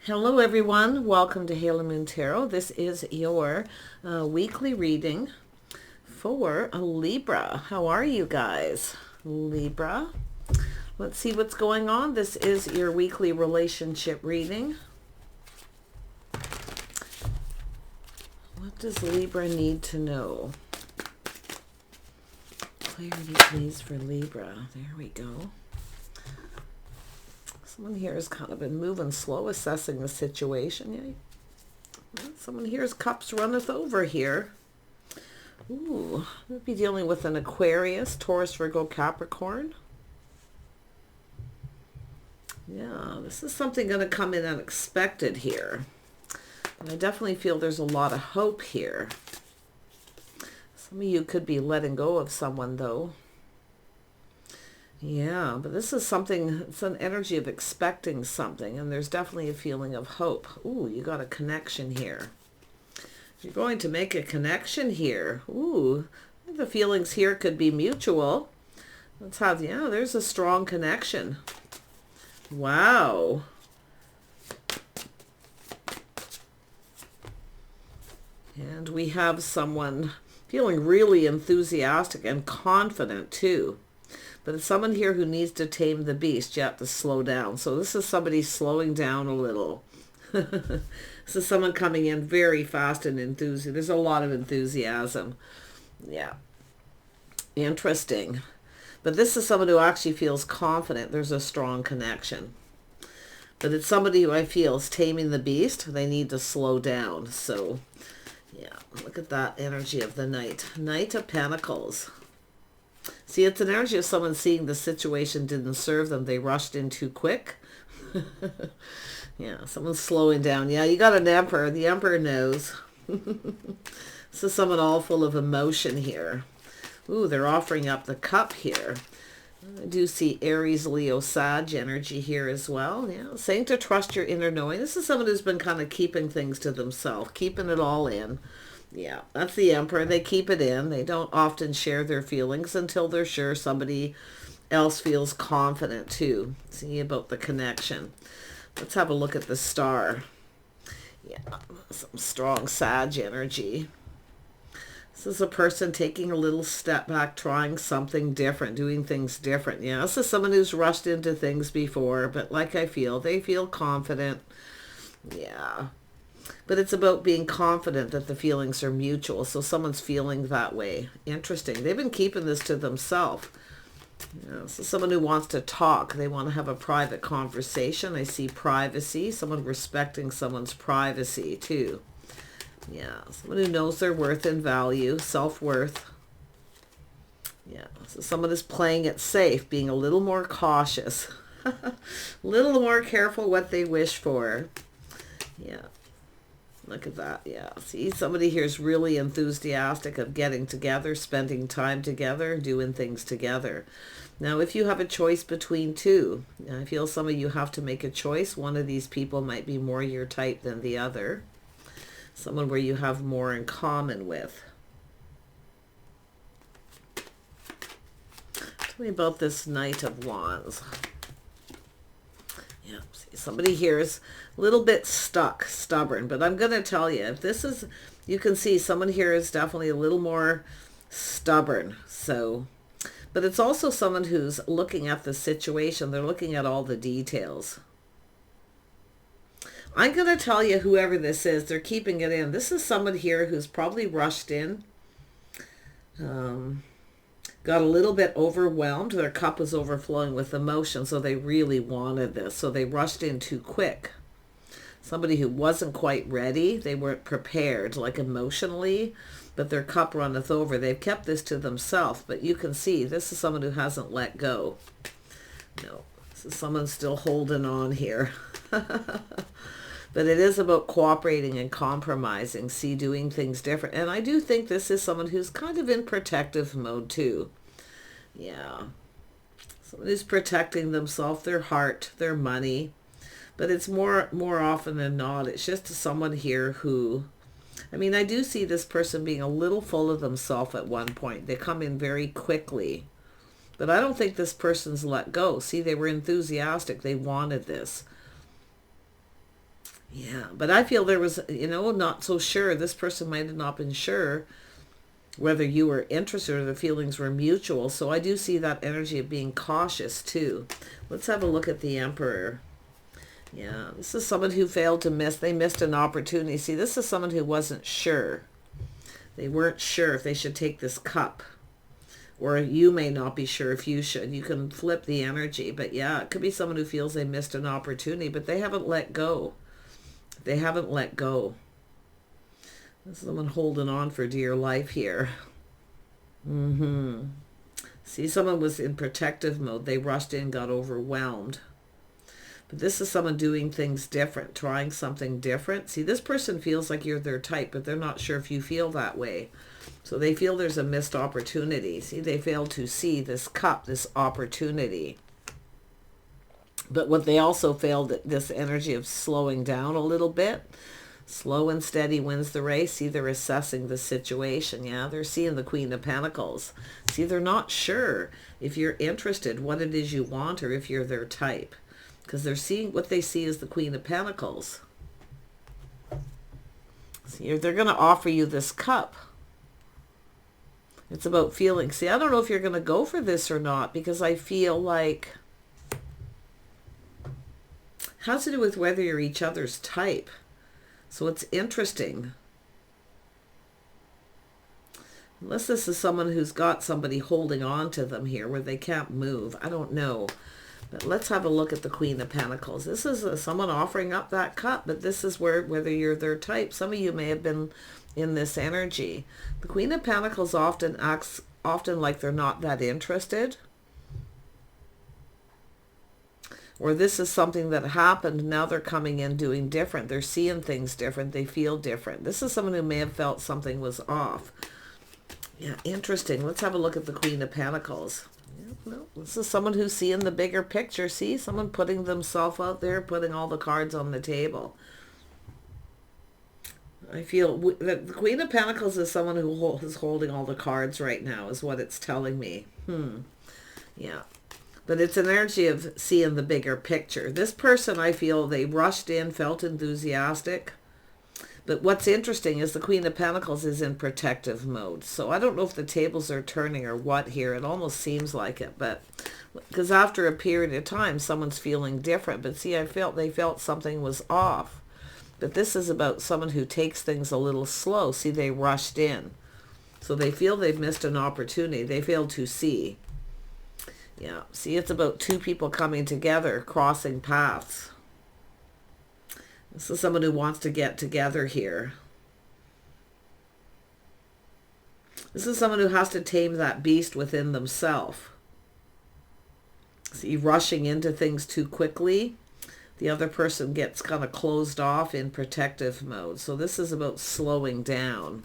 Hello everyone, welcome to Halo Moon Tarot. This is your weekly reading for a Libra. How are you guys? Libra. Let's see what's going on. This is your weekly relationship reading. What does Libra need to know? Clarity please for Libra. There we go. Someone here has kind of been moving slow, assessing the situation. Yeah. Someone here's cups runneth over here. Ooh, we'll be dealing with an Aquarius, Taurus, Virgo, Capricorn. Yeah, this is something going to come in unexpected here. And I definitely feel there's a lot of hope here. Some of you could be letting go of someone, though. Yeah, but this is something, it's an energy of expecting something, and there's definitely a feeling of hope. Ooh, you got a connection here. You're going to make a connection here. Ooh, the feelings here could be mutual. Let's have, yeah, there's a strong connection. Wow. And we have someone feeling really enthusiastic and confident too. But it's someone here who needs to tame the beast. You have to slow down. So this is somebody slowing down a little. This is someone coming in very fast and enthusiastic. There's a lot of enthusiasm. Yeah. Interesting. But this is someone who actually feels confident. There's a strong connection. But it's somebody who I feel is taming the beast. They need to slow down. So, yeah. Look at that energy of the Knight. Knight of Pentacles. See, it's an energy of someone seeing the situation didn't serve them. They rushed in too quick. Yeah, someone's slowing down. Yeah, you got an Emperor. The Emperor knows. This is someone all full of emotion here. Ooh, they're offering up the cup here. I do see Aries, Leo, Sag energy here as well. Yeah, saying to trust your inner knowing. This is someone who's been kind of keeping things to themselves, keeping it all in. Yeah, that's the Emperor. They keep it in. They don't often share their feelings until they're sure somebody else feels confident too. See about the connection. Let's have a look at the Star. Yeah, some strong Sag energy. This is a person taking a little step back, trying something different, doing things different. Yeah, this is someone who's rushed into things before, but like I feel, they feel confident. Yeah. But it's about being confident that the feelings are mutual. So someone's feeling that way. Interesting. They've been keeping this to themselves. So someone who wants to talk. They want to have a private conversation. I see privacy. Someone respecting someone's privacy too. Yeah. Someone who knows their worth and value. Self-worth. Yeah. So someone is playing it safe. Being a little more cautious. A little more careful what they wish for. Yeah. Look at that. Yeah. See, somebody here is really enthusiastic of getting together, spending time together, doing things together. Now, if you have a choice between two, I feel some of you have to make a choice. One of these people might be more your type than the other. Someone where you have more in common with. Tell me about this Knight of Wands. Yeah, see, somebody here is a little bit stuck, stubborn, but I'm going to tell you, if this is, you can see someone here is definitely a little more stubborn. So, but it's also someone who's looking at the situation. They're looking at all the details. I'm going to tell you, whoever this is, they're keeping it in. This is someone here who's probably rushed in. Got a little bit overwhelmed. Their cup was overflowing with emotion, so they really wanted this. So they rushed in too quick. Somebody who wasn't quite ready. They weren't prepared, like emotionally, but their cup runneth over. They've kept this to themselves, but you can see this is someone who hasn't let go. No, this is someone still holding on here. But it is about cooperating and compromising, see, doing things different. And I do think this is someone who's kind of in protective mode too. Yeah. Someone who's protecting themselves, their heart, their money. But it's more often than not, it's just someone here who, I mean, I do see this person being a little full of themselves at one point. They come in very quickly. But I don't think this person's let go. See, they were enthusiastic. They wanted this. Yeah, but I feel there was, not so sure. This person might have not been sure whether you were interested or the feelings were mutual. So I do see that energy of being cautious too. Let's have a look at the Emperor. Yeah, this is someone who failed to miss. They missed an opportunity. See, this is someone who wasn't sure. They weren't sure if they should take this cup. Or you may not be sure if you should. You can flip the energy. But yeah, it could be someone who feels they missed an opportunity, but they haven't let go. They haven't let go. There's someone holding on for dear life here. See, someone was in protective mode. They rushed in, got overwhelmed. But this is someone doing things different, trying something different. See, this person feels like you're their type, but they're not sure if you feel that way. So they feel there's a missed opportunity. See, they fail to see this cup, this opportunity. But what they also failed, this energy of slowing down a little bit. Slow and steady wins the race. See, they're assessing the situation. Yeah, they're seeing the Queen of Pentacles. See, they're not sure if you're interested, what it is you want, or if you're their type. Because they're seeing, what they see is the Queen of Pentacles. See, they're going to offer you this cup. It's about feeling. See, I don't know if you're going to go for this or not, because I feel like it has to do with whether you're each other's type. So it's interesting. Unless this is someone who's got somebody holding on to them here where they can't move. I don't know. But let's have a look at the Queen of Pentacles. This is someone offering up that cup, but this is whether you're their type. Some of you may have been in this energy. The Queen of Pentacles often acts like they're not that interested. Or this is something that happened. Now they're coming in doing different. They're seeing things different. They feel different. This is someone who may have felt something was off. Yeah, interesting. Let's have a look at the Queen of Pentacles. No, this is someone who's seeing the bigger picture. See, someone putting themselves out there, putting all the cards on the table. I feel that the Queen of Pentacles is someone who is holding all the cards right now, is what it's telling me. Yeah. But it's an energy of seeing the bigger picture. This person, I feel, they rushed in, felt enthusiastic. But what's interesting is the Queen of Pentacles is in protective mode. So I don't know if the tables are turning or what here. It almost seems like it. But because after a period of time, someone's feeling different. But see, they felt something was off. But this is about someone who takes things a little slow. See, they rushed in. So they feel they've missed an opportunity. They failed to see. Yeah, see, it's about two people coming together, crossing paths. This is someone who wants to get together here. This is someone who has to tame that beast within themselves. See, rushing into things too quickly. The other person gets kind of closed off in protective mode. So this is about slowing down.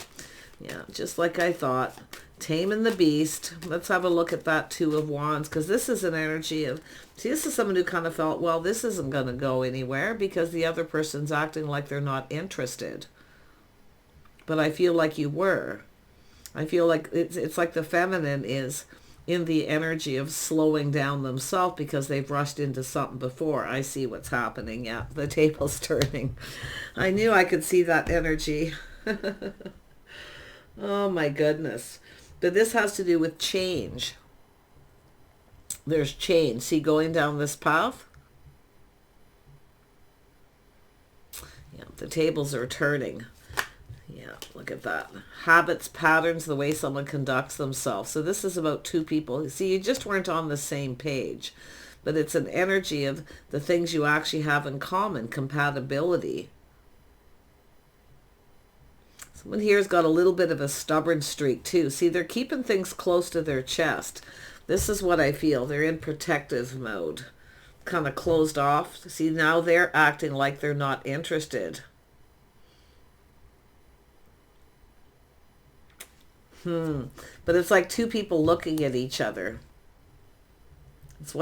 Yeah, just like I thought. Taming the beast. Let's have a look at that Two of Wands, because this is an energy of, see, this is someone who kind of felt, well, this isn't going to go anywhere because the other person's acting like they're not interested. But I feel like you were. I feel like it's like the feminine is in the energy of slowing down themselves because they've rushed into something before. I see what's happening. Yeah, the table's turning. I knew I could see that energy. Oh my goodness. But this has to do with change. There's change. See, going down this path. Yeah, the tables are turning. Yeah, look at that. Habits, patterns, the way someone conducts themselves. So this is about two people. See, you just weren't on the same page. But it's an energy of the things you actually have in common, compatibility. Someone here's got a little bit of a stubborn streak too. See, they're keeping things close to their chest. This is what I feel. They're in protective mode. Kind of closed off. See, now they're acting like they're not interested. But it's like two people looking at each other. It's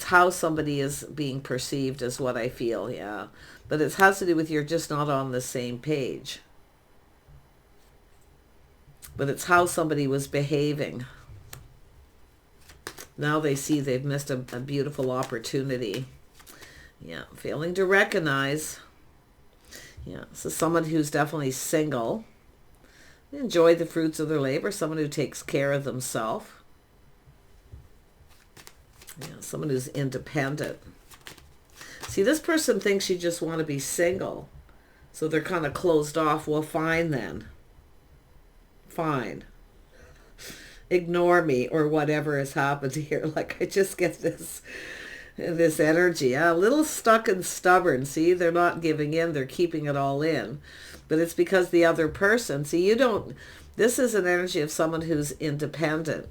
how somebody is being perceived is what I feel, yeah. But it has to do with you're just not on the same page. But it's how somebody was behaving. Now they see they've missed a beautiful opportunity. Yeah, failing to recognize. Yeah, so someone who's definitely single. Enjoy the fruits of their labor. Someone who takes care of themselves. Yeah, someone who's independent. See, this person thinks you just want to be single. So they're kind of closed off. Well, fine then. Fine. Ignore me or whatever has happened here. Like, I just get this energy. A little stuck and stubborn. See, they're not giving in. They're keeping it all in. But it's because the other person, see, this is an energy of someone who's independent.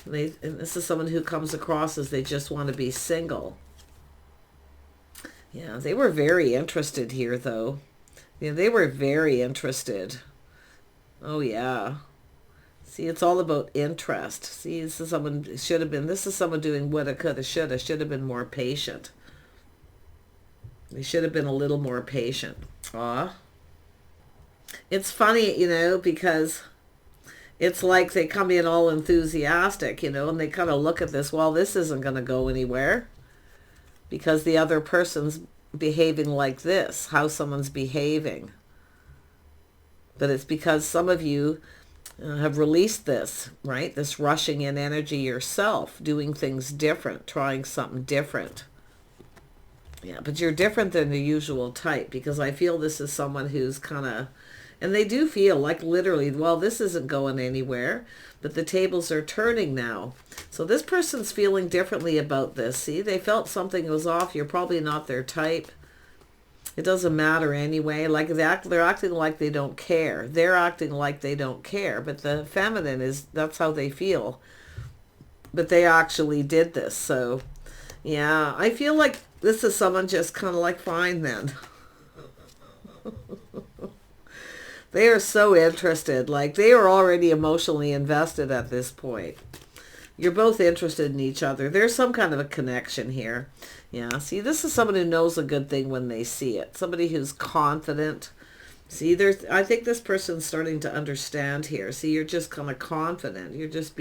And this is someone who comes across as they just want to be single. Yeah, they were very interested here, though. Yeah, they were very interested. Oh, yeah. See, it's all about interest. See, this is someone doing woulda, coulda, shoulda, should have been more patient. They should have been a little more patient. It's funny, because it's like they come in all enthusiastic, and they kind of look at this, well, this isn't going to go anywhere because the other person's behaving like this, how someone's behaving. But it's because some of you have released this, right? This rushing in energy yourself, doing things different, trying something different. Yeah, but you're different than the usual type, because I feel this is someone who's kind of, and they do feel like literally, well, this isn't going anywhere, but the tables are turning now. So this person's feeling differently about this. See, they felt something was off. You're probably not their type. It doesn't matter anyway. Like they're acting like they don't care. They're acting like they don't care. But the feminine that's how they feel. But they actually did this. So, yeah, I feel like this is someone just kind of like, fine then. They are so interested. Like they are already emotionally invested at this point. You're both interested in each other. There's some kind of a connection here. Yeah, see, this is someone who knows a good thing when they see it. Somebody who's confident. See, I think this person's starting to understand here. See, you're just kind of confident. You're just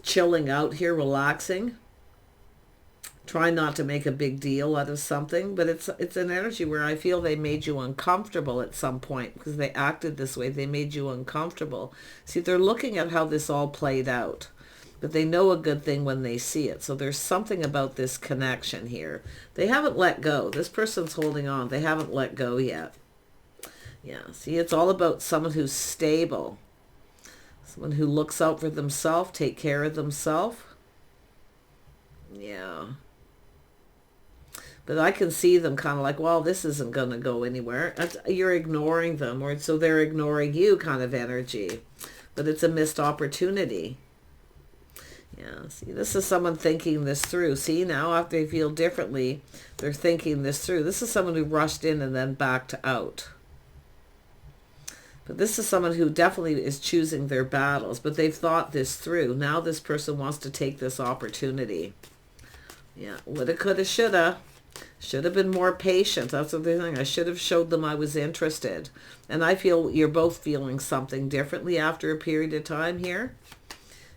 chilling out here, relaxing. Trying not to make a big deal out of something. But it's an energy where I feel they made you uncomfortable at some point because they acted this way. They made you uncomfortable. See, they're looking at how this all played out. But they know a good thing when they see it. So there's something about this connection here. They haven't let go. This person's holding on. They haven't let go yet. Yeah, see, it's all about someone who's stable. Someone who looks out for themselves, take care of themselves. Yeah. But I can see them kind of like, well, this isn't going to go anywhere. You're ignoring them, or so they're ignoring you kind of energy. But it's a missed opportunity. Yeah, see, this is someone thinking this through. See, now after they feel differently, they're thinking this through. This is someone who rushed in and then backed out. But this is someone who definitely is choosing their battles, but they've thought this through. Now this person wants to take this opportunity. Yeah, woulda, coulda, shoulda. Should have been more patient. That's what they're saying. I should have showed them I was interested. And I feel you're both feeling something differently after a period of time here.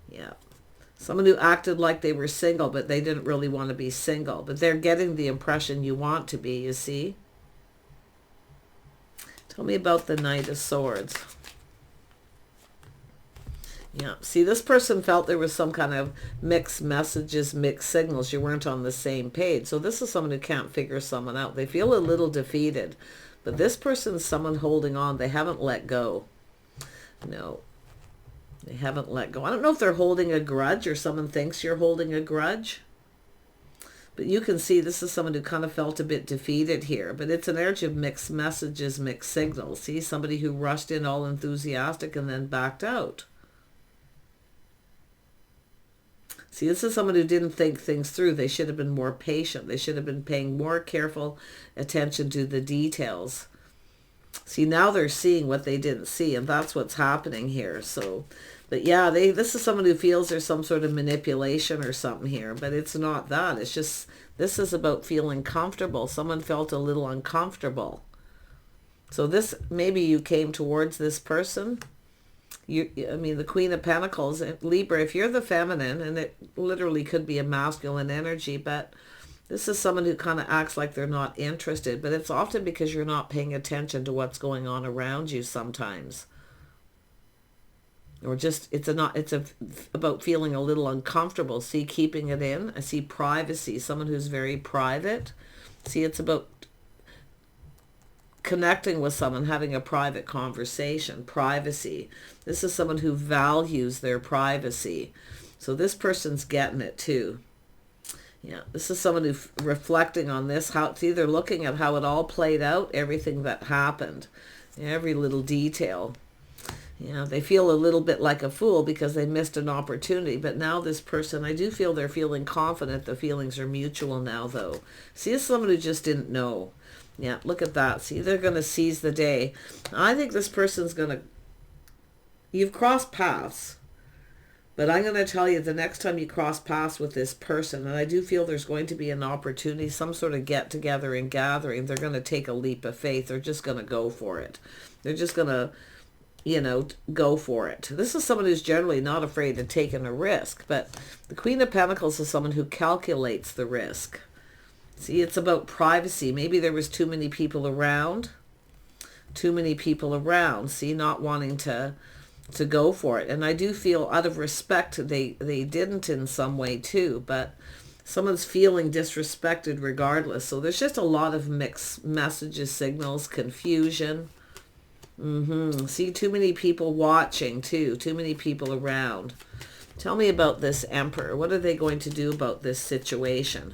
Yeah. Someone who acted like they were single, but they didn't really want to be single. But they're getting the impression you want to be, you see? Tell me about the Knight of Swords. Yeah, see, this person felt there was some kind of mixed messages, mixed signals. You weren't on the same page. So this is someone who can't figure someone out. They feel a little defeated. But this person's someone holding on. They haven't let go. No. They haven't let go. I don't know if they're holding a grudge or someone thinks you're holding a grudge. But you can see this is someone who kind of felt a bit defeated here. But it's an energy of mixed messages, mixed signals. See, somebody who rushed in all enthusiastic and then backed out. See, this is someone who didn't think things through. They should have been more patient. They should have been paying more careful attention to the details. See, now they're seeing what they didn't see, and that's what's happening here. So, but yeah, this is someone who feels there's some sort of manipulation or something here, but it's not that. It's just, this is about feeling comfortable. Someone felt a little uncomfortable. So this, maybe you came towards this person. I mean, the Queen of Pentacles, Libra, if you're the feminine, and it literally could be a masculine energy, but This is someone who kind of acts like they're not interested, but it's often because you're not paying attention to what's going on around you sometimes. Or just, it's about feeling a little uncomfortable. See, keeping it in. I see privacy, someone who's very private. See, it's about connecting with someone, having a private conversation, privacy. This is someone who values their privacy. So this person's getting it too. Yeah, this is someone who's reflecting on this, how it's either looking at how it all played out, everything that happened, every little detail. Yeah, they feel a little bit like a fool because they missed an opportunity. But now this person, I do feel they're feeling confident. The feelings are mutual now, though. See, it's someone who just didn't know. Yeah, look at that. See, they're going to seize the day. I think this person's going to... You've crossed paths. But I'm going to tell you, the next time you cross paths with this person, and I do feel there's going to be an opportunity, some sort of get-together and gathering, they're going to take a leap of faith. They're just going to go for it. They're just going to, you know, go for it. This is someone who's generally not afraid of taking a risk, but the Queen of Pentacles is someone who calculates the risk. See, it's about privacy. Maybe there was too many people around. Too many people around. See, not wanting to go for it. And I do feel out of respect they didn't in some way too, but someone's feeling disrespected regardless. So there's just a lot of mixed messages, signals, confusion. See, too many people watching too, too many people around. Tell me about this Emperor. What are they going to do about this situation?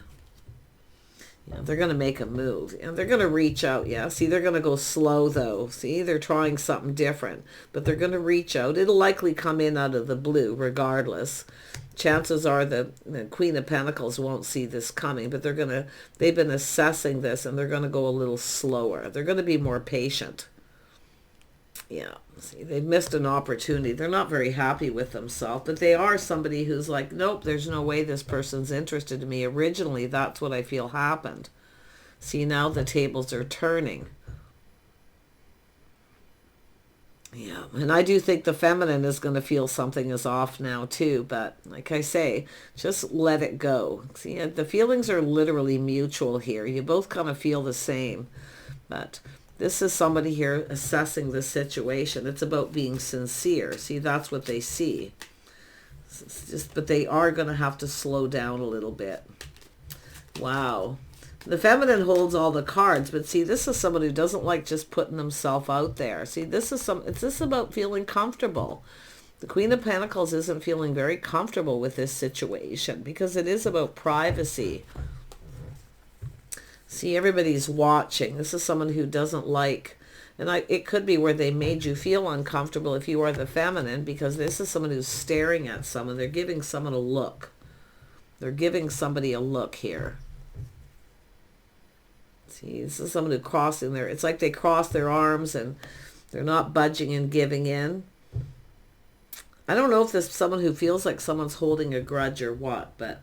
Yeah, they're going to make a move, and they're going to reach out. Yeah, see, they're going to go slow though. See, they're trying something different, but they're going to reach out. It'll likely come in out of the blue regardless. Chances are the Queen of Pentacles won't see this coming, but they've been assessing this, and they're going to go a little slower. They're going to be more patient. Yeah, see, they've missed an opportunity. They're not very happy with themselves, but they are somebody who's like, nope, there's no way this person's interested in me. Originally, that's what I feel happened. See, now the tables are turning. Yeah, and I do think the feminine is going to feel something is off now too, but like I say, just let it go. See, the feelings are literally mutual here. You both kind of feel the same, but... This is somebody here assessing the situation. It's about being sincere. See, that's what they see. But they are going to have to slow down a little bit. Wow. The feminine holds all the cards, but see, this is someone who doesn't like just putting themselves out there. See, this is about feeling comfortable. The Queen of Pentacles isn't feeling very comfortable with this situation because it is about privacy. See, everybody's watching. This is someone who doesn't like, and it could be where they made you feel uncomfortable if you are the feminine, because this is someone who's staring at someone. They're giving someone a look. They're giving somebody a look here. See, this is someone who crossing their, it's like they cross their arms and they're not budging and giving in. I don't know if this is someone who feels like someone's holding a grudge or what, but...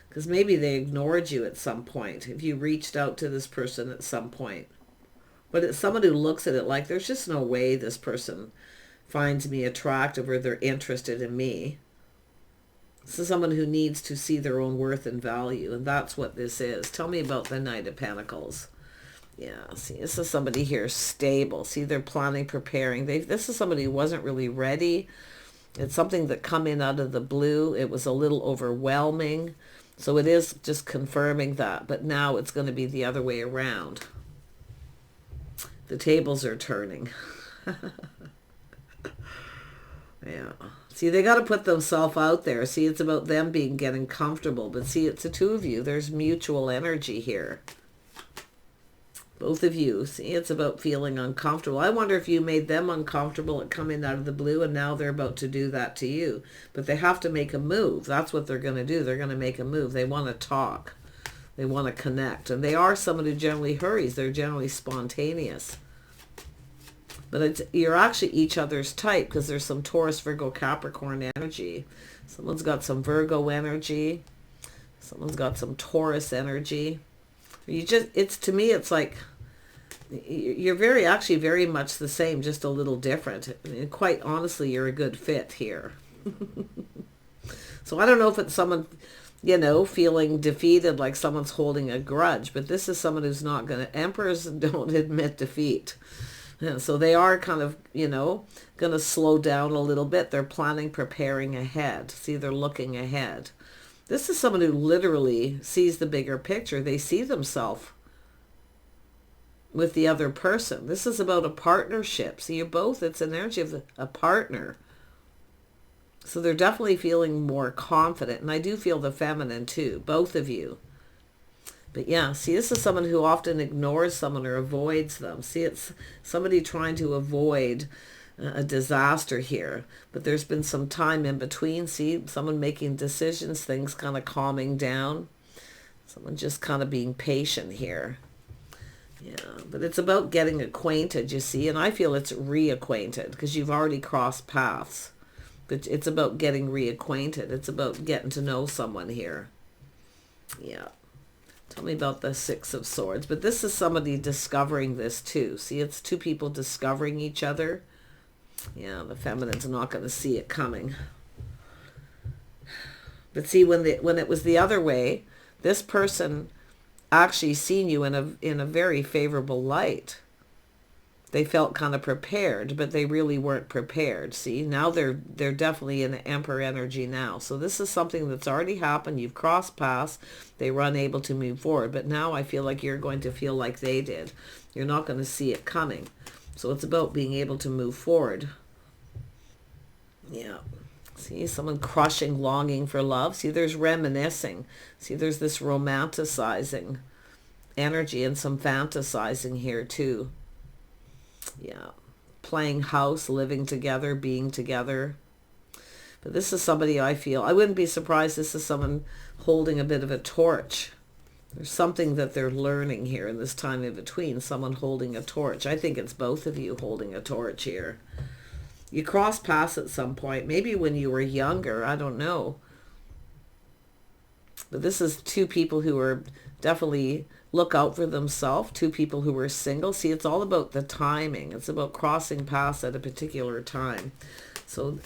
Because maybe they ignored you at some point, if you reached out to this person at some point. But it's someone who looks at it like, there's just no way this person finds me attractive or they're interested in me. This is someone who needs to see their own worth and value, and that's what this is. Tell me about the Knight of Pentacles. Yeah, see, this is somebody here stable. See, they're planning, preparing. This is somebody who wasn't really ready. It's something that come in out of the blue. It was a little overwhelming. So it is just confirming that, but now it's going to be the other way around. The tables are turning. Yeah. See, they got to put themselves out there. See, it's about them getting comfortable. But see, it's the two of you. There's mutual energy here. Both of you. See, it's about feeling uncomfortable. I wonder if you made them uncomfortable at coming out of the blue, and now they're about to do that to you. But they have to make a move. That's what they're going to do. They're going to make a move. They want to talk. They want to connect. And they are someone who generally hurries. They're generally spontaneous. But you're actually each other's type, because there's some Taurus, Virgo, Capricorn energy. Someone's got some Virgo energy. Someone's got some Taurus energy. To me, it's like you're actually very much the same, just a little different. And quite honestly, you're a good fit here. So I don't know if it's someone you know, feeling defeated, like someone's holding a grudge. But this is someone who's not going to, emperors don't admit defeat. Yeah, so they are kind of, you know, going to slow down a little bit. They're planning, preparing ahead. See, they're looking ahead. This is someone who literally sees the bigger picture. They see themselves with the other person. This is about a partnership. See, you're both, it's an energy of a partner. So they're definitely feeling more confident. And I do feel the feminine too, both of you. But yeah, see, this is someone who often ignores someone or avoids them. See, it's somebody trying to avoid a disaster here. But there's been some time in between. See, someone making decisions, things kind of calming down. Someone just kind of being patient here. Yeah, but it's about getting acquainted, you see. And I feel it's reacquainted because you've already crossed paths. But it's about getting reacquainted. It's about getting to know someone here. Yeah. Tell me about the Six of Swords. But this is somebody discovering this too. See, it's two people discovering each other. Yeah, the feminine's not going to see it coming. But see, when it was the other way, this person actually seen you in a very favorable light. They felt kind of prepared, but they really weren't prepared. See, now they're definitely in the Emperor energy now. So this is something that's already happened. You've crossed paths. They were unable to move forward. But now I feel like you're going to feel like they did. You're not going to see it coming. So it's about being able to move forward. Yeah. See, someone crushing, longing for love. See, there's reminiscing. See, there's this romanticizing energy and some fantasizing here too. Yeah. Playing house, living together, being together. But this is somebody I feel, I wouldn't be surprised this is someone holding a bit of a torch. There's something that they're learning here in this time in between. Someone holding a torch. I think it's both of you holding a torch here. You cross paths at some point. Maybe when you were younger. I don't know. But this is two people who are definitely look out for themselves. Two people who are single. See, it's all about the timing. It's about crossing paths at a particular time. So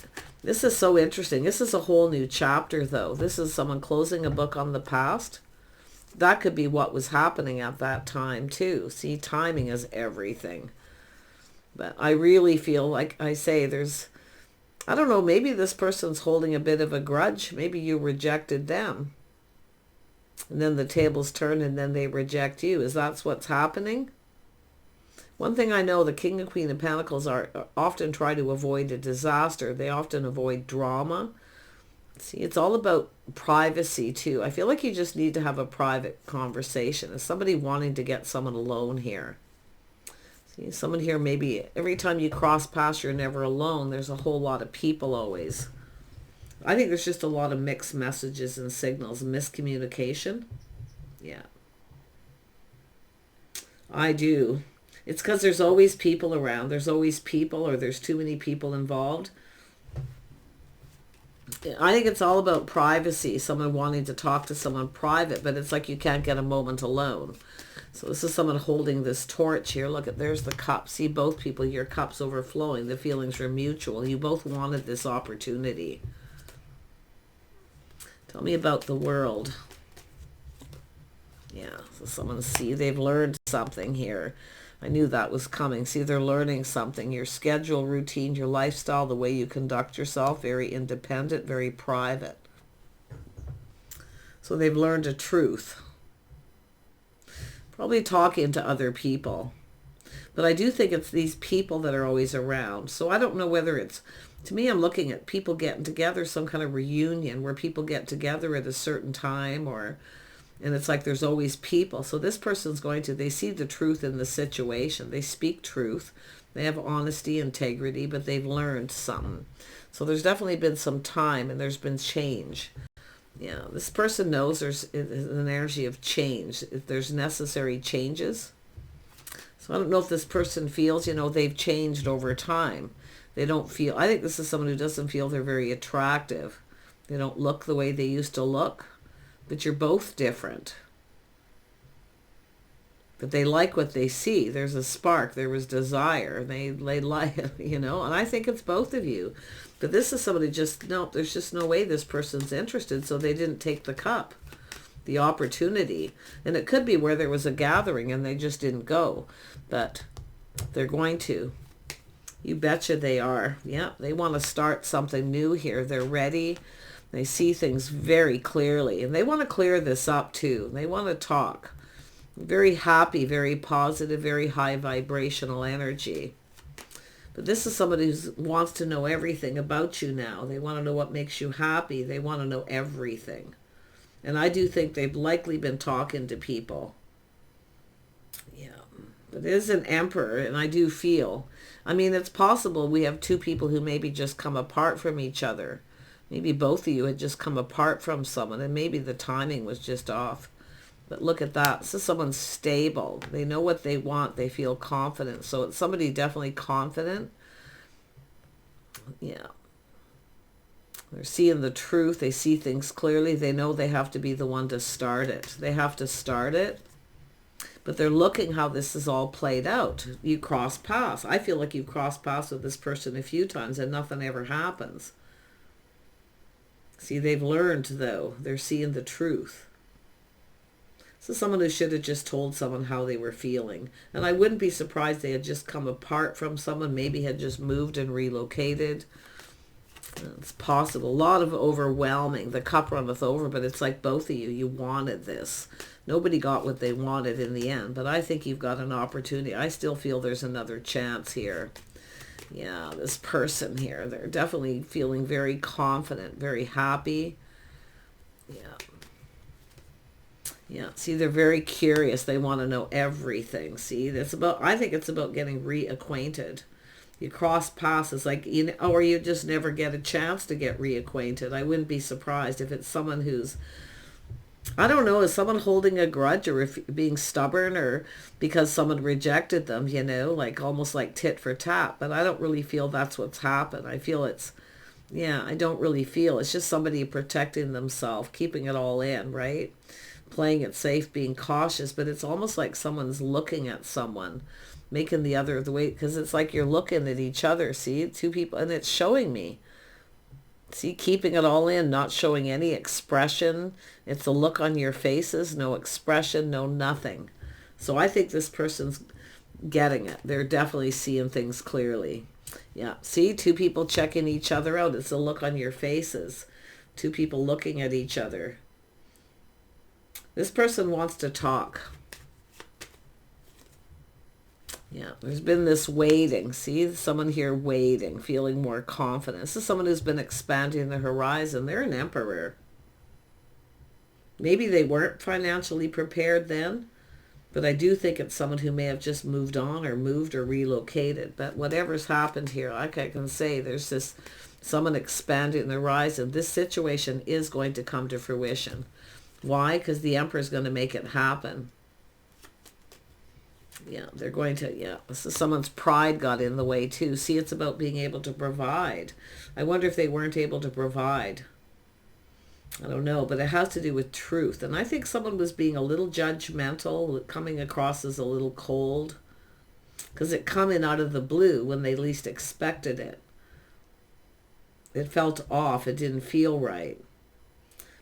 this is so interesting. This is a whole new chapter, though. This is someone closing a book on the past. That could be what was happening at that time, too. See, timing is everything. But I really feel like I say there's, I don't know, maybe this person's holding a bit of a grudge. Maybe you rejected them. And then the tables turn and then they reject you. Is that what's happening? One thing I know, the King and Queen of Pentacles are often try to avoid a disaster. They often avoid drama. See, it's all about privacy too. I feel like you just need to have a private conversation. Is somebody wanting to get someone alone here? See, someone here, maybe every time you cross paths, you're never alone. There's a whole lot of people always. I think there's just a lot of mixed messages and signals. Miscommunication. Yeah. I do. It's because there's always people around. There's always people, or there's too many people involved. I think it's all about privacy. Someone wanting to talk to someone private, but it's like you can't get a moment alone. So this is someone holding this torch here. Look, there's the cup. See, both people, your cup's overflowing. The feelings were mutual. You both wanted this opportunity. Tell me about the world. Yeah, so someone, see, they've learned something here. I knew that was coming. See, they're learning something. Your schedule, routine, your lifestyle, the way you conduct yourself, very independent, very private. So they've learned a truth. Probably talking to other people. But I do think it's these people that are always around. So I don't know whether it's, to me, I'm looking at people getting together, some kind of reunion where people get together at a certain time, and it's like there's always people. So this person's going to, they see the truth in the situation. They speak truth. They have honesty, integrity, but they've learned something. So there's definitely been some time and there's been change. Yeah, this person knows there's an energy of change. If there's necessary changes. So I don't know if this person feels, they've changed over time. They don't feel, I think this is someone who doesn't feel they're very attractive. They don't look the way they used to look. But you're both different. But they like what they see. There's a spark. There was desire. They like, and I think it's both of you. But this is somebody there's just no way this person's interested, so they didn't take the cup, the opportunity. And it could be where there was a gathering and they just didn't go. But they're going to. You betcha they are. Yeah, they want to start something new here. They're ready. They see things very clearly. And they want to clear this up too. They want to talk. Very happy, very positive, very high vibrational energy. But this is somebody who wants to know everything about you now. They want to know what makes you happy. They want to know everything. And I do think they've likely been talking to people. Yeah. But it is an Emperor, and I do feel, it's possible we have two people who maybe just come apart from each other. Maybe both of you had just come apart from someone, and maybe the timing was just off. But look at that. This is someone stable. They know what they want. They feel confident. So it's somebody definitely confident. Yeah. They're seeing the truth. They see things clearly. They know they have to be the one to start it. They have to start it. But they're looking how this is all played out. You cross paths. I feel like you've crossed paths with this person a few times and nothing ever happens. See, they've learned, though. They're seeing the truth. So someone who should have just told someone how they were feeling. And I wouldn't be surprised they had just come apart from someone, maybe had just moved and relocated. It's possible. A lot of overwhelming. The cup runneth over, but it's like both of you wanted this. Nobody got what they wanted in the end, but I think you've got an opportunity. I still feel there's another chance here. Yeah, this person here, they're definitely feeling very confident, very happy. Yeah. Yeah, see, they're very curious. They want to know everything. See, I think it's about getting reacquainted. You cross paths, it's like, or you just never get a chance to get reacquainted. I wouldn't be surprised if it's someone who's, I don't know, is someone holding a grudge or if being stubborn or because someone rejected them, like almost like tit for tat. But I don't really feel that's what's happened. I feel I don't really feel. It's just somebody protecting themselves, keeping it all in, right? Playing it safe, being cautious, but it's almost like someone's looking at someone, making the way, because it's like you're looking at each other, see, two people, and it's showing me. See, keeping it all in, not showing any expression. It's a look on your faces, no expression, no nothing. So I think this person's getting it. They're definitely seeing things clearly. Yeah, see, two people checking each other out. It's a look on your faces. Two people looking at each other. This person wants to talk. Yeah, there's been this waiting. See, someone here waiting, feeling more confident. This is someone who's been expanding the horizon. They're an Emperor. Maybe they weren't financially prepared then, but I do think it's someone who may have just moved on or moved or relocated. But whatever's happened here, like I can say, there's this someone expanding the horizon. This situation is going to come to fruition. Why? Because the Emperor's going to make it happen. Yeah, they're going to, so someone's pride got in the way too. See, it's about being able to provide. I wonder if they weren't able to provide. I don't know, but it has to do with truth. And I think someone was being a little judgmental, coming across as a little cold, because it coming out of the blue when they least expected it. It felt off. It didn't feel right.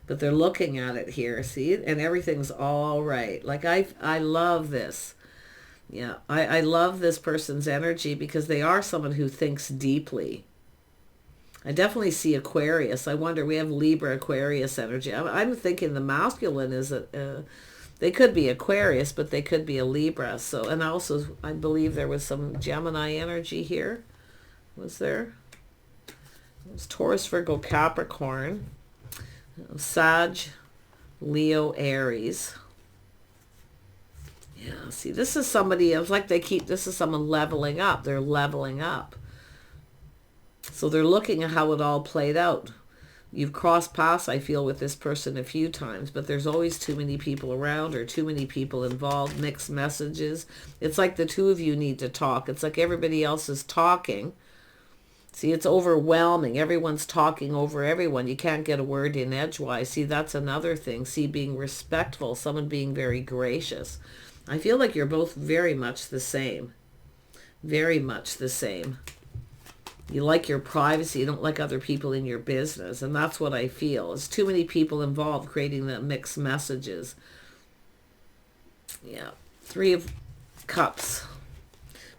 But they're looking at it here, see? And everything's all right. Like, I love this. Yeah, I love this person's energy because they are someone who thinks deeply. I definitely see Aquarius. I wonder, we have Libra Aquarius energy. I'm thinking the masculine is, they could be Aquarius, but they could be a Libra. So, and also, I believe there was some Gemini energy here. Was there? It was Taurus, Virgo, Capricorn. Sag, Leo, Aries. Yeah, see, this is somebody, it's like this is someone leveling up. They're leveling up. So they're looking at how it all played out. You've crossed paths, I feel, with this person a few times, but there's always too many people around or too many people involved, mixed messages. It's like the two of you need to talk. It's like everybody else is talking. See, it's overwhelming. Everyone's talking over everyone. You can't get a word in edgewise. See, that's another thing. See, being respectful, someone being very gracious. I feel like you're both very much the same. Very much the same. You like your privacy. You don't like other people in your business. And that's what I feel. It's too many people involved creating the mixed messages. Yeah. 3 of Cups.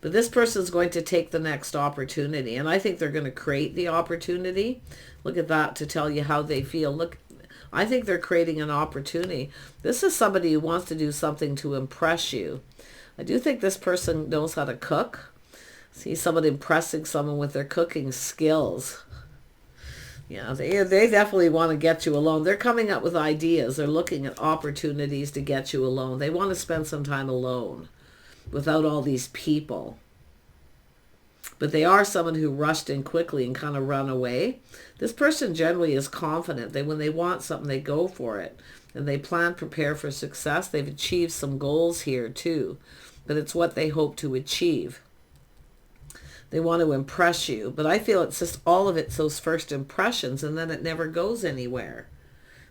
But this person's going to take the next opportunity. And I think they're going to create the opportunity. Look at that to tell you how they feel. Look, I think they're creating an opportunity. This is somebody who wants to do something to impress you. I do think this person knows how to cook. See someone impressing someone with their cooking skills. Yeah, they definitely want to get you alone. They're coming up with ideas. They're looking at opportunities to get you alone. They want to spend some time alone without all these people. But they are someone who rushed in quickly and kind of run away. This person generally is confident. When they want something, they go for it. And they plan, prepare for success. They've achieved some goals here too. But it's what they hope to achieve. They want to impress you. But I feel it's just all of it's those first impressions, and then it never goes anywhere.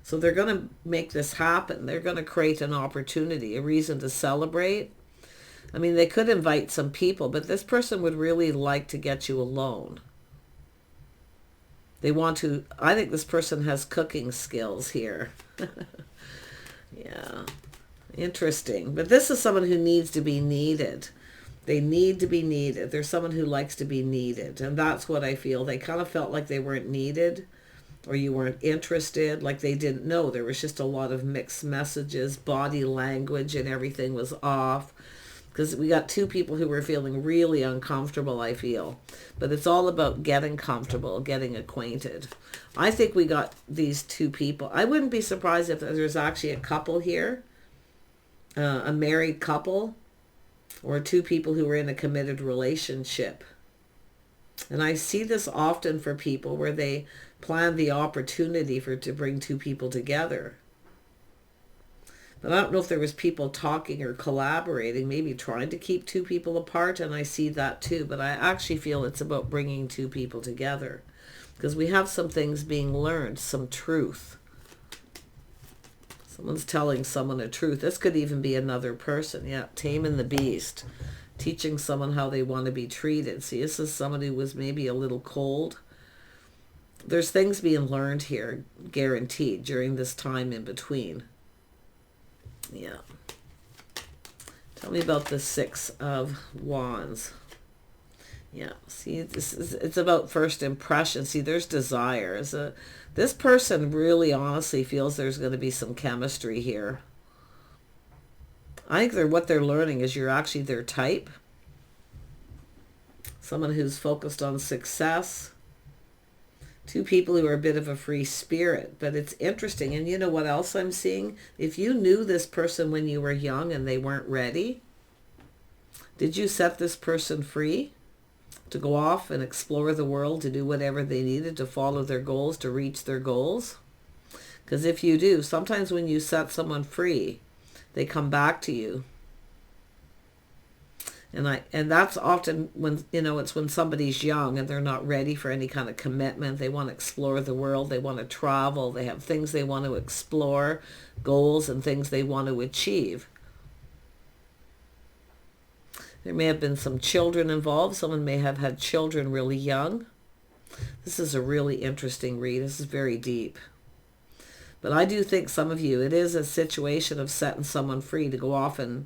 So they're going to make this happen. They're going to create an opportunity, a reason to celebrate. I mean, they could invite some people, but this person would really like to get you alone. They want to, I think this person has cooking skills here. Yeah, interesting. But this is someone who needs to be needed. They need to be needed. There's someone who likes to be needed. And that's what I feel. They kind of felt like they weren't needed, or you weren't interested, like they didn't know. There was just a lot of mixed messages, body language, and everything was off. Because we got 2 people who were feeling really uncomfortable, I feel. But it's all about getting comfortable, getting acquainted. I think we got these 2 people. I wouldn't be surprised if there's actually a couple here, a married couple, or 2 people who are in a committed relationship. And I see this often for people where they plan the opportunity to bring 2 people together. But I don't know if there was people talking or collaborating, maybe trying to keep 2 people apart, and I see that too. But I actually feel it's about bringing 2 people together, because we have some things being learned, some truth. Someone's telling someone a truth. This could even be another person. Yeah, taming the beast, teaching someone how they want to be treated. See, this is somebody who was maybe a little cold. There's things being learned here, guaranteed, during this time in between. Yeah. Tell me about the 6 of Wands. Yeah, see, it's about first impression. See, there's desires. This person really honestly feels there's going to be some chemistry here. I think what they're learning is you're actually their type. Someone who's focused on success. 2 people who are a bit of a free spirit. But it's interesting. And you know what else I'm seeing? If you knew this person when you were young and they weren't ready, did you set this person free to go off and explore the world, to do whatever they needed, to follow their goals, to reach their goals? Because if you do, sometimes when you set someone free, they come back to you. And that's often when, it's when somebody's young and they're not ready for any kind of commitment. They want to explore the world. They want to travel. They have things they want to explore, goals and things they want to achieve. There may have been some children involved. Someone may have had children really young. This is a really interesting read. This is very deep. But I do think some of you, it is a situation of setting someone free to go off and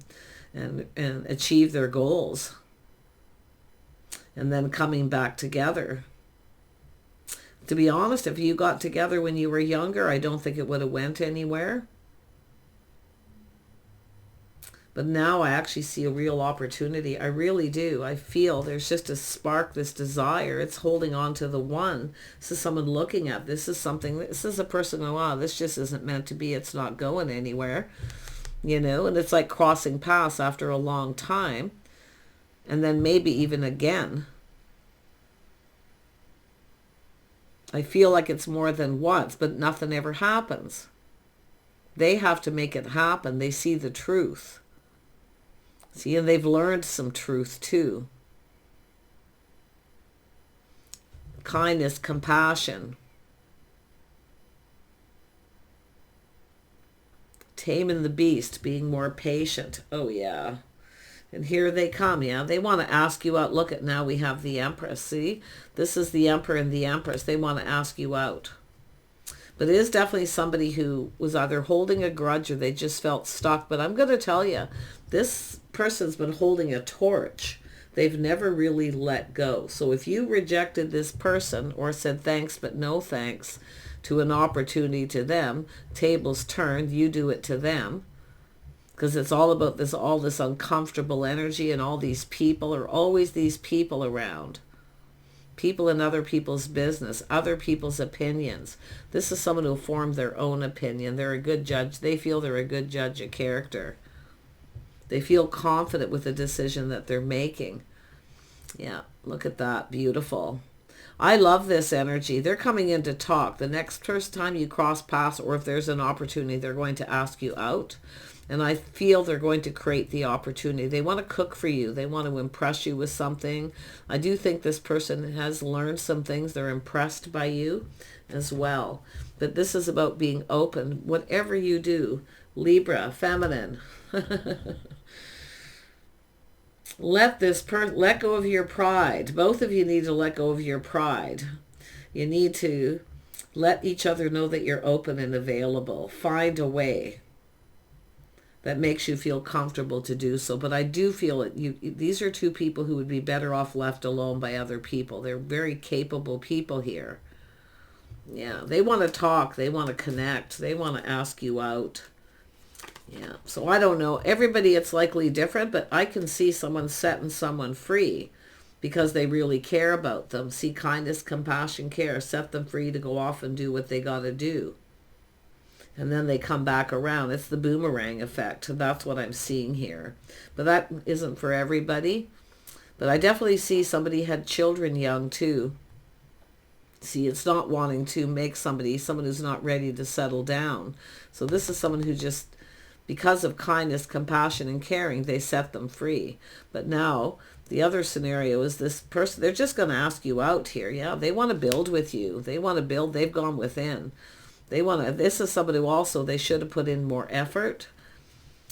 achieve their goals, and then coming back together. To be honest, if you got together when you were younger, I don't think it would have went anywhere. But now I actually see a real opportunity. I really do. I feel there's just a spark, this desire. It's holding on to the one. This is someone looking at. This is something. This is a person, wow, this just isn't meant to be. It's not going anywhere. And it's like crossing paths after a long time. And then maybe even again. I feel like it's more than once, but nothing ever happens. They have to make it happen. They see the truth. See, and they've learned some truth too. Kindness, compassion. Taming the beast, being more patient. Oh, yeah. And here they come, yeah. They want to ask you out. Look at, now we have the Empress. See? This is the Emperor and the Empress. They want to ask you out. But it is definitely somebody who was either holding a grudge or they just felt stuck. But I'm going to tell you, this person's been holding a torch. They've never really let go. So if you rejected this person or said thanks but no thanks to an opportunity to them, tables turned, you do it to them. Because it's all about this, all this uncomfortable energy, and all these people are always these people around. People in other people's business, other people's opinions. This is someone who formed their own opinion. They're a good judge. They feel they're a good judge of character. They feel confident with the decision that they're making. Yeah, look at that. Beautiful. I love this energy. They're coming in to talk. The next first time you cross paths, or if there's an opportunity, they're going to ask you out. And I feel they're going to create the opportunity. They want to cook for you. They want to impress you with something. I do think this person has learned some things. They're impressed by you as well. But this is about being open. Whatever you do, Libra, feminine. Let go of your pride. Both of you need to let go of your pride. You need to let each other know that you're open and available. Find a way that makes you feel comfortable to do so. But I do feel it. These are two people who would be better off left alone by other people. They're very capable people here. Yeah, they want to talk. They want to connect. They want to ask you out. Yeah, so I don't know. Everybody, it's likely different, but I can see someone setting someone free because they really care about them. See, kindness, compassion, care. Set them free to go off and do what they got to do. And then they come back around. It's the boomerang effect. That's what I'm seeing here. But that isn't for everybody. But I definitely see somebody had children young too. See, it's not wanting to make someone who's not ready to settle down. So this is someone who just, because of kindness, compassion, and caring, they set them free. But now, the other scenario is this person, they're just going to ask you out here. Yeah, they want to build with you. They want to build. They've gone within. They want to, this is somebody who also, they should have put in more effort.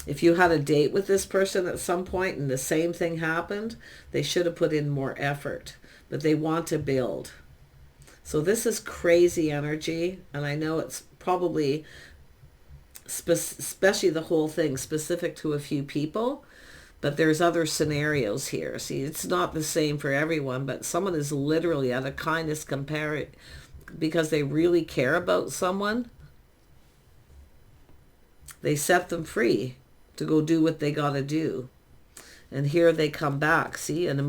If you had a date with this person at some point and the same thing happened, they should have put in more effort. But they want to build. So this is crazy energy. And I know it's probably, especially the whole thing, specific to a few people. But there's other scenarios here. See, it's not the same for everyone. But someone is literally out of kindness because they really care about someone. They set them free to go do what they got to do. And here they come back, see, and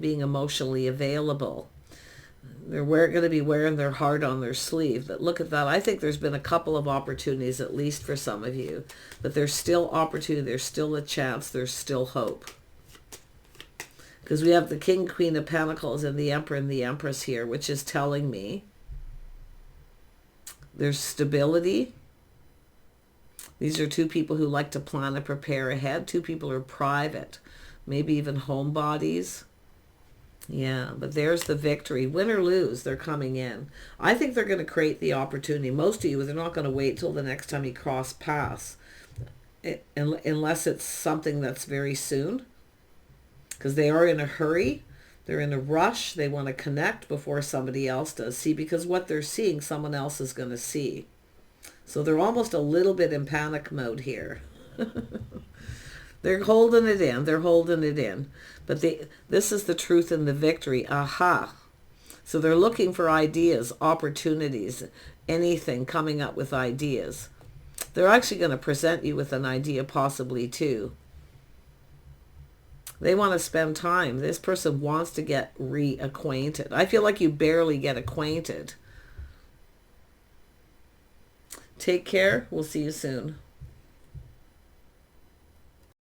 being emotionally available. They're going to be wearing their heart on their sleeve. But look at that. I think there's been a couple of opportunities, at least for some of you. But there's still opportunity. There's still a chance. There's still hope. Because we have the King, Queen of Pentacles, and the Emperor and the Empress here, which is telling me there's stability. These are two people who like to plan and prepare ahead. Two people are private, maybe even homebodies. Yeah, but there's the victory. Win or lose, they're coming in. I think they're going to create the opportunity. Most of you, they're not going to wait till the next time you cross paths, unless it's something that's very soon, because they are in a hurry. They're in a rush. They want to connect before somebody else does. See, because what they're seeing, someone else is going to see. So they're almost a little bit in panic mode here. They're holding it in. They're holding it in. But this is the truth and the victory. Aha. So they're looking for ideas, opportunities, anything, coming up with ideas. They're actually going to present you with an idea possibly too. They want to spend time. This person wants to get reacquainted. I feel like you barely get acquainted. Take care. We'll see you soon.